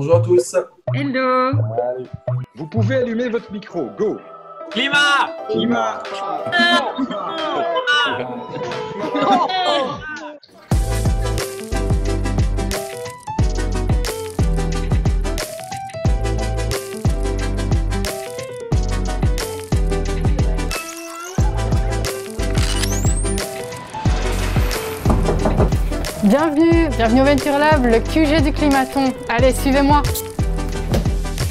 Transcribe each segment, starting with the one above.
Bonjour à tous. Hello. Vous pouvez allumer votre micro, go. Climat. Climat. Bienvenue au Venture Lab, le QG du Climaton. Allez, suivez-moi.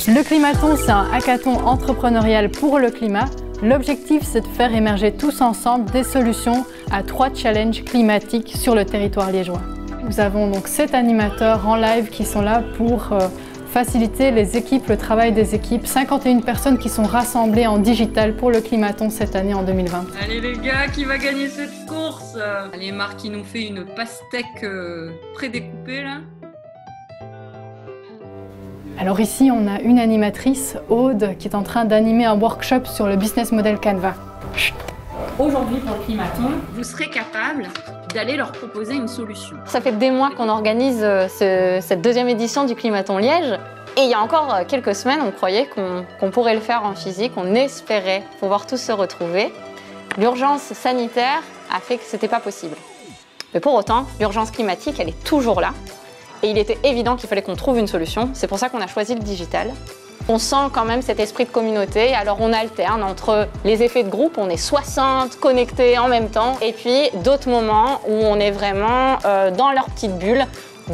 Le Climaton, c'est un hackathon entrepreneurial pour le climat. L'objectif, c'est de faire émerger tous ensemble des solutions à 3 challenges climatiques sur le territoire liégeois. Nous avons donc 7 animateurs en live qui sont là pour faciliter les équipes, le travail des équipes. 51 personnes qui sont rassemblées en digital pour le Climaton cette année en 2020. Allez les gars, qui va gagner cette course? Allez, Marc, il nous fait une pastèque prédécoupée là. Alors ici, on a une animatrice, Aude, qui est en train d'animer un workshop sur le business model Canva. Aujourd'hui, pour le Climaton, vous serez capable d'aller leur proposer une solution. Ça fait des mois qu'on organise cette deuxième édition du Climaton Liège. Et il y a encore quelques semaines, on croyait qu'on pourrait le faire en physique, on espérait pouvoir tous se retrouver. L'urgence sanitaire a fait que ce n'était pas possible. Mais pour autant, l'urgence climatique, elle est toujours là. Et il était évident qu'il fallait qu'on trouve une solution. C'est pour ça qu'on a choisi le digital. On sent quand même cet esprit de communauté. Alors on alterne entre les effets de groupe, on est 60 connectés en même temps, et puis d'autres moments où on est vraiment dans leur petite bulle,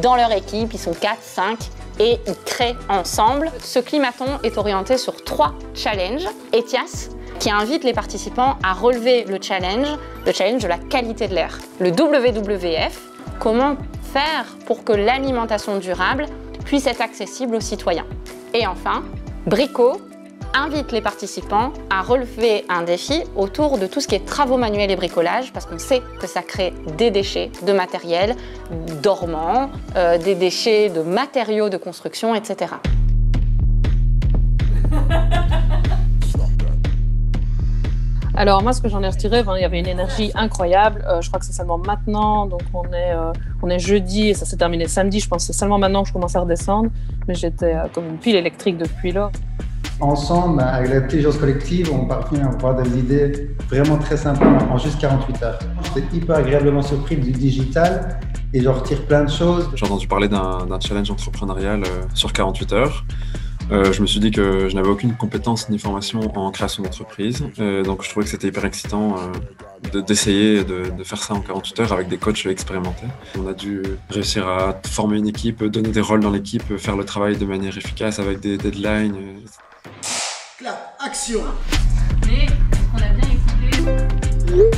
dans leur équipe, ils sont 4, 5, et ils créent ensemble. Ce Climaton est orienté sur 3 challenges. ETIAS, qui invite les participants à relever le challenge de la qualité de l'air. Le WWF, comment faire pour que l'alimentation durable puisse être accessible aux citoyens. Et enfin, Brico invite les participants à relever un défi autour de tout ce qui est travaux manuels et bricolage, parce qu'on sait que ça crée des déchets de matériel dormant, des déchets de matériaux de construction, etc. Alors moi, ce que j'en ai retiré, il y avait une énergie incroyable. Je crois que c'est seulement maintenant, donc on est jeudi et ça s'est terminé samedi. Je pense que c'est seulement maintenant que je commence à redescendre, mais j'étais comme une pile électrique depuis là. Ensemble, avec l'intelligence collective, on parvient à avoir des idées vraiment très sympas en juste 48 heures. J'étais hyper agréablement surpris du digital et j'en retire plein de choses. J'ai entendu parler d'un challenge entrepreneurial sur 48 heures. Je me suis dit que je n'avais aucune compétence ni formation en création d'entreprise. Donc je trouvais que c'était hyper excitant d'essayer de faire ça en 48 heures avec des coachs expérimentés. On a dû réussir à former une équipe, donner des rôles dans l'équipe, faire le travail de manière efficace avec des deadlines. Clap, action. Mais on a bien écouté.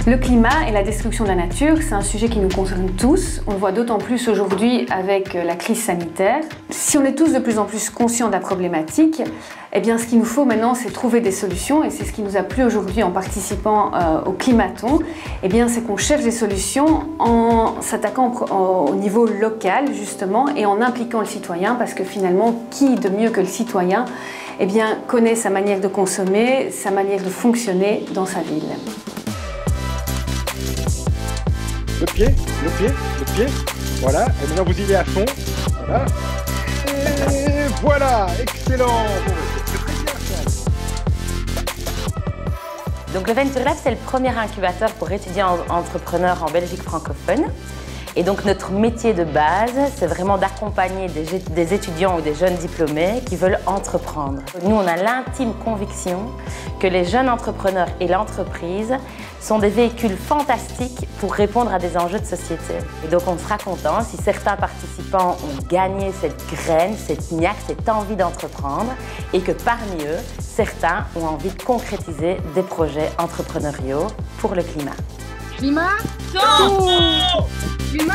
Le climat et la destruction de la nature, c'est un sujet qui nous concerne tous. On le voit d'autant plus aujourd'hui avec la crise sanitaire. Si on est tous de plus en plus conscients de la problématique, eh bien, ce qu'il nous faut maintenant, c'est trouver des solutions. Et c'est ce qui nous a plu aujourd'hui en participant au Climaton. Eh bien, c'est qu'on cherche des solutions en s'attaquant au niveau local, justement, et en impliquant le citoyen, parce que finalement, qui de mieux que le citoyen, eh bien, connaît sa manière de consommer, sa manière de fonctionner dans sa ville. Le pied, voilà, et maintenant vous y allez à fond, voilà, et voilà, excellent. C'est très bien ça. Donc le Venture Lab, c'est le premier incubateur pour étudiants entrepreneurs en Belgique francophone. Et donc notre métier de base, c'est vraiment d'accompagner des étudiants ou des jeunes diplômés qui veulent entreprendre. Nous, on a l'intime conviction que les jeunes entrepreneurs et l'entreprise sont des véhicules fantastiques pour répondre à des enjeux de société. Et donc on sera content si certains participants ont gagné cette graine, cette niaque, cette envie d'entreprendre et que parmi eux, certains ont envie de concrétiser des projets entrepreneuriaux pour le climat. Climat, Climat,